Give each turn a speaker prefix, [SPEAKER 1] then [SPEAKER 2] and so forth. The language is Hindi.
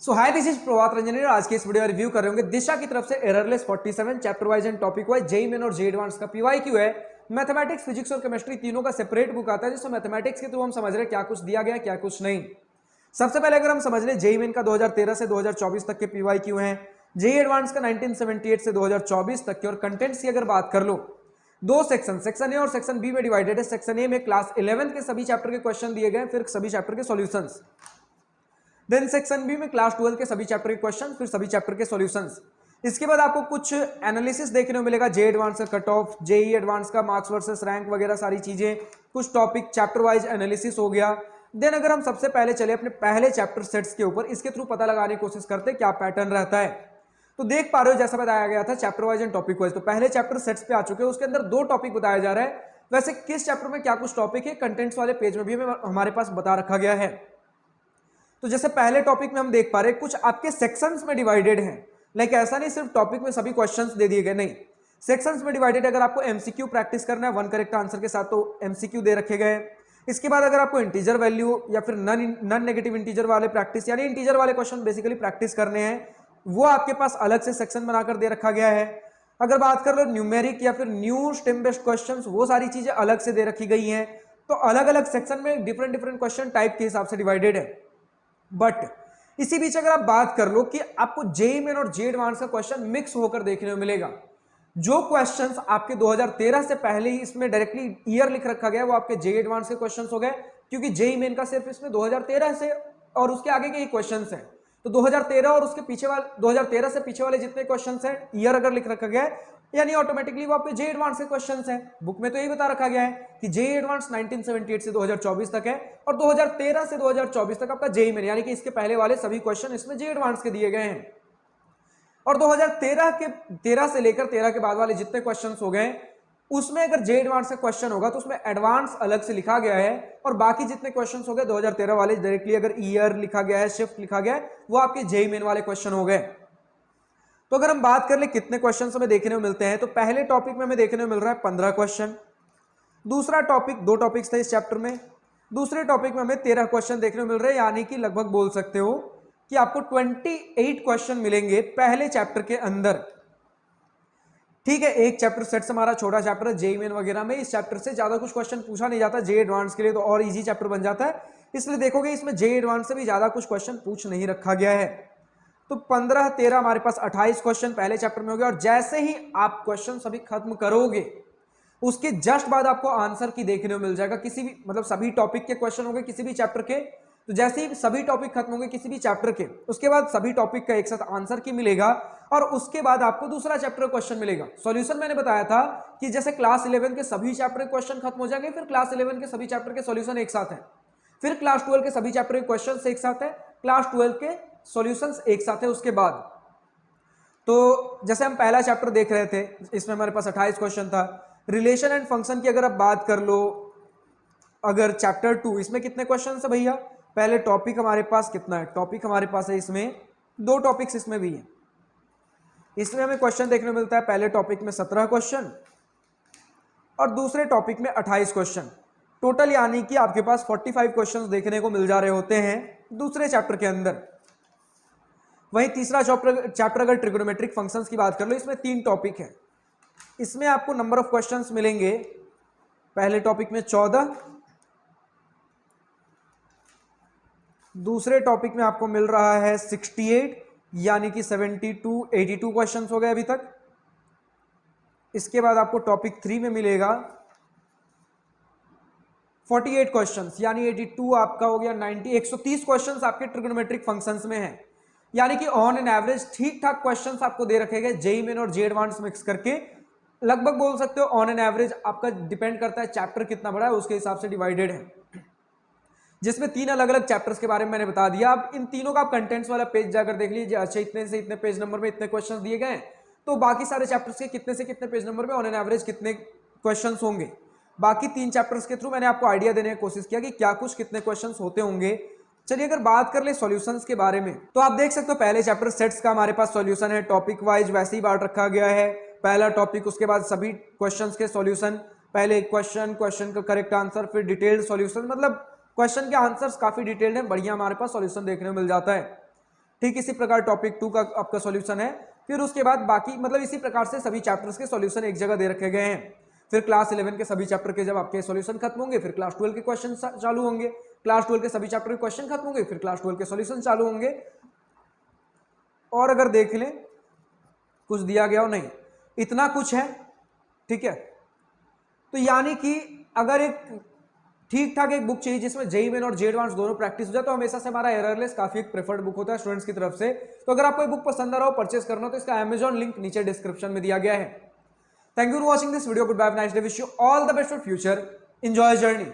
[SPEAKER 1] So hi this is Prabhat Ranjan और आज के इस वीडियो में रिव्यू कर रहे होंगे दिशा की तरफ से errorless 47 chapter wise and topic wise JEE main और जे एडवांस का पीवाईक्यू है। मैथमेटिक्स, फिजिक्स और केमिस्ट्री तीनों का सेपरेट बुक आता है जिसमें मैथमेटिक्स के थ्रू हम समझ रहे हैं क्या कुछ दिया गया क्या कुछ नहीं। सबसे पहले अगर हम समझ लें जेई मेन का 2013 से 2024 तक के पीवाईक्यू हैं, जेई एडवांस का 1978 से 2024 तक के। और कंटेंट्स की अगर बात कर लो, दो सेक्शन ए और सेक्शन बी में डिवाइडेड है। सेक्शन ए में क्लास 11 के सभी चैप्टर के क्वेश्चन दिए गए, फिर सभी चैप्टर के सॉल्यूशंस। देन सेक्शन बी में क्लास 12 के सभी चैप्टर के क्वेश्चन, फिर सभी चैप्टर के सॉल्यूशंस। इसके बाद आपको कुछ एनालिसिस देखने को मिलेगा, जे एडवांस का कट ऑफ, जेई एडवांस का मार्क्स वर्सेस रैंक वगैरह सारी चीजें, कुछ टॉपिक चैप्टर वाइज एनालिसिस हो गया। देन अगर हम सबसे पहले चले अपने पहले चैप्टर सेट्स के ऊपर, इसके थ्रू पता लगाने की कोशिश करते हैं क्या पैटर्न रहता है। तो देख पा रहे हो जैसा बताया गया था chapter wise and topic wise, तो पहले चैप्टर सेट्स पे आ चुके हैं, उसके अंदर दो टॉपिक बताया जा रहा है। वैसे किस चैप्टर में क्या कुछ टॉपिक है कंटेंट्स वाले पेज में भी हमारे पास बता रखा गया है। तो जैसे पहले टॉपिक में हम देख पा रहे हैं कुछ आपके सेक्शंस में डिवाइडेड हैं। लाइक ऐसा नहीं सिर्फ टॉपिक में सभी क्वेश्चंस दे दिए गए, नहीं, सेक्शंस में डिवाइडेड। अगर आपको एमसीक्यू प्रैक्टिस करना है वन करेक्ट आंसर के साथ तो एमसीक्यू दे रखे गए। इसके बाद अगर आपको इंटीजर वैल्यू या फिर नन नेगेटिव इंटीजर वाले प्रैक्टिस यानी इंटीजर वाले क्वेश्चन बेसिकली प्रैक्टिस करने हैं, वो आपके पास अलग से सेक्शन बनाकर दे रखा गया है। अगर बात कर लो न्यूमेरिक या फिर न्यू स्टेम बेस्ड क्वेश्चंस, वो सारी चीजें अलग से दे रखी गई हैं। तो अलग अलग सेक्शन में डिफरेंट डिफरेंट क्वेश्चन टाइप के हिसाब से डिवाइडेड है। बट इसी बीच अगर आप बात कर लो कि आपको जेईई मेन और जे एडवांस का क्वेश्चन मिक्स होकर देखने को मिलेगा। जो क्वेश्चंस आपके 2013 से पहले ही इसमें डायरेक्टली ईयर लिख रखा गया वो आपके जेईई एडवांस के क्वेश्चंस हो गए, क्योंकि जेईई मेन का सिर्फ इसमें 2013 से और उसके आगे के ही क्वेश्चंस हैं। तो 2013 और उसके पीछे वाले 2013 से पीछे वाले जितने क्वेश्चंस हैं ईयर अगर लिख रखा गया है यानी ऑटोमेटिकली वो आपके जेईई एडवांस के क्वेश्चंस हैं। बुक में तो यही बता रखा गया है कि जेईई एडवांस 1978 से 2024 तक है और 2013 से 2024 तक आपका जेईई मेन, यानी कि इसके पहले वाले सभी क्वेश्चन इसमें जेईई एडवांस के दिए गए हैं। और 13 से लेकर 13 के बाद वाले जितने क्वेश्चंस हो गए उसमें अगर जे एडवांस का क्वेश्चन होगा तो उसमें एडवांस अलग से लिखा गया है, और बाकी जितने क्वेश्चंस हो गए 2013 वाले डायरेक्टली अगर ईयर लिखा गया है, शिफ्ट लिखा गया है, वो आपके जेईई मेन वाले क्वेश्चन हो गए। तो अगर हम बात कर ले कितने क्वेश्चन हमें देखने को मिलते हैं, तो पहले टॉपिक में हमें देखने को मिल रहा है 15 क्वेश्चन। दूसरा टॉपिक, दो टॉपिक्स थे इस चैप्टर में, दूसरे टॉपिक में हमें 13 क्वेश्चन देखने को मिल रहे हैं, यानी कि लगभग बोल सकते हो कि आपको 28 क्वेश्चन मिलेंगे पहले चैप्टर के अंदर। ठीक है, एक चैप्टर सेट से हमारा छोटा चैप्टर है जेईई मेन वगैरह में, इस चैप्टर से ज्यादा कुछ क्वेश्चन पूछा नहीं जाता। जेईई एडवांस के लिए तो और इजी चैप्टर बन जाता है, इसलिए देखोगे इसमें जेईई एडवांस से भी ज्यादा कुछ क्वेश्चन पूछ नहीं रखा गया है। तो 15 13 हमारे पास 28 क्वेश्चन पहले चैप्टर में हो गया। और जैसे ही आप क्वेश्चन सभी खत्म करोगे उसके जस्ट बाद आपको आंसर की देखने को मिल जाएगा, किसी भी मतलब सभी टॉपिक के क्वेश्चन होंगे किसी भी चैप्टर के। तो जैसे ही सभी टॉपिक खत्म होंगे किसी भी चैप्टर के, उसके बाद सभी टॉपिक का एक साथ आंसर की मिलेगा और उसके बाद आपको दूसरा चैप्टर का क्वेश्चन मिलेगा। सॉल्यूशन मैंने बताया था कि जैसे क्लास 11 के सभी चैप्टर के क्वेश्चन खत्म हो जाएंगे, फिर क्लास 11 के सभी चैप्टर के सॉल्यूशन एक साथ है, फिर क्लास 12 के सभी चैप्टर के क्वेश्चन एक साथ है, क्लास 12 के सॉल्यूशंस एक साथ है उसके बाद। तो जैसे हम पहला चैप्टर देख रहे थे, इसमें हमारे पास 28 क्वेश्चन था। रिलेशन एंड फंक्शन की अगर आप बात कर लो, अगर चैप्टर 2, इसमें कितने क्वेश्चन है भैया? पहले टॉपिक हमारे पास कितना है? टॉपिक हमारे पास है इसमें दो टॉपिक्स इसमें भी है, इसमें हमें क्वेश्चन देखने को मिलता है पहले टॉपिक में 17 क्वेश्चन और दूसरे टॉपिक में 28 क्वेश्चन टोटल, यानी कि आपके पास 45 क्वेश्चन देखने को मिल जा रहे होते हैं दूसरे चैप्टर के अंदर। वहीं तीसरा चैप्टर अगर ट्रिगोनोमेट्रिक फंक्शंस की बात कर लो, इसमें 3 टॉपिक है, इसमें आपको नंबर ऑफ क्वेश्चंस मिलेंगे पहले टॉपिक में 14, दूसरे टॉपिक में आपको मिल रहा है 68, यानी कि 82 क्वेश्चंस हो गए अभी तक। इसके बाद आपको टॉपिक 3 में मिलेगा 48 क्वेश्चंस, यानी 82 आपका हो गया 90, 130 क्वेश्चंस आपके ट्रिगोनोमेट्रिक फंक्शंस में हैं। यानी कि ऑन एन एवरेज ठीक ठाक क्वेश्चंस आपको दे रखे गए जेईई मेन और जे एडवांस मिक्स करके। लगभग बोल सकते हो ऑन एन एवरेज, आपका डिपेंड करता है चैप्टर कितना बड़ा है उसके हिसाब से डिवाइडेड है, जिसमें 3 अलग अलग चैप्टर्स के बारे में मैंने बता दिया। अब इन तीनों का आप कंटेंट्स वाला पेज जाकर देख लीजिए, अच्छा इतने से इतने पेज नंबर में इतने क्वेश्चंस दिए गए, तो बाकी सारे चैप्टर्स के कितने से कितने पेज नंबर में ऑन एन एवरेज कितने क्वेश्चंस होंगे। बाकी 3 चैप्टर्स के थ्रू मैंने आपको आइडिया देने की कोशिश किया कि क्या कुछ कितने क्वेश्चंस होते होंगे। चलिए अगर बात कर ले सॉल्यूशंस के बारे में, तो आप देख सकते हो पहले चैप्टर सेट्स का हमारे पास सॉल्यूशन है, टॉपिक वाइज वैसे ही बांट रखा गया है। पहला टॉपिक, उसके बाद सभी क्वेश्चंस के सॉल्यूशन, पहले क्वेश्चन का करेक्ट आंसर, फिर डिटेल्ड सॉल्यूशन, मतलब क्वेश्चन के आंसर्स काफी डिटेल्ड है, बढ़िया हमारे पास सॉल्यूशन देखने को मिल जाता है। ठीक इसी प्रकार टॉपिक 2 का आपका सॉल्यूशन है। फिर उसके बाद बाकी मतलब इसी प्रकार से सभी चैप्टर्स के सॉल्यूशन एक जगह दे रखे गए हैं। फिर क्लास 11 के सभी चैप्टर के जब आपके सॉल्यूशन खत्म होंगे फिर क्लास 12 के क्वेश्चन चालू होंगे, क्लास 12 के सभी चैप्टर के क्वेश्चन खत्म होंगे फिर क्लास 12 के सॉल्यूशन चालू होंगे। और अगर देख लें कुछ दिया गया हो नहीं, इतना कुछ है, ठीक है। तो यानी कि अगर एक ठीक ठाक एक बुक चाहिए जिसमें जेईई मेन और जेईई एडवांस दोनों प्रैक्टिस हो जाए तो हमेशा से हमारा एररलेस काफी एक प्रेफर्ड बुक होता है स्टूडेंट्स की तरफ से। तो अगर आपको ये बुक पसंद आ रहा हो, परचेस करना हो, तो इसका अमेजॉन लिंक नीचे डिस्क्रिप्शन में दिया गया है। Thank you for watching this video, good bye, nice day, wish you all the best for future, enjoy journey.